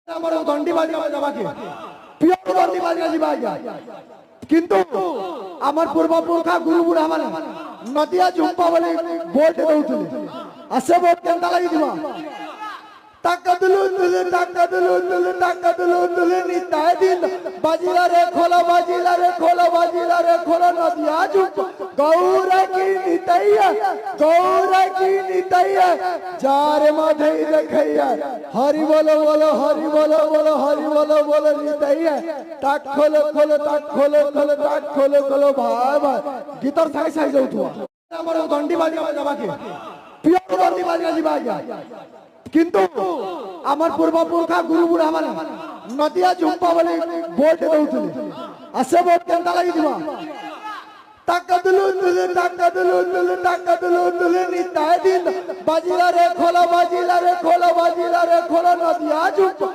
আমার দণ্ডি বাজি আমাকে পিওর দণ্ডি বাজি বাজা কিন্তু আমার পূর্বপুরখা গুরুবুড়া আমার নদিয়া ঝুম্পা বলে ভোট দৌଥିଲେ আসে ভোট কেনতা লাগি দিবা টাকা দিলু দিলে টাকা দিলু দিলে টাকা দিলু দিলে নিতাই দিন বাজিলা রে খোলো নদিয়া ঝুম্পা গৌরা কি নিতাইয়া যার মাঝে দেখাইয়া হরি বলো নিতাইয়া টাক খোলো ভাই গীতর সাই যাউথুয়া আমার দণ্ডি বাজি আমাকে পিওর দণ্ডি বাজি বাজা কিন্তু আমার পূর্বপুরখা গুরুবুড়া আমার নদিয়া ঝুম্পা বলে ভোট দৌଥିଲେ আসে ভোট কেনতা লাগি দিবা টাকা দিলু দিলে নিতাই দিন বাজিলা রে খোলো নদিয়া ঝুম্পা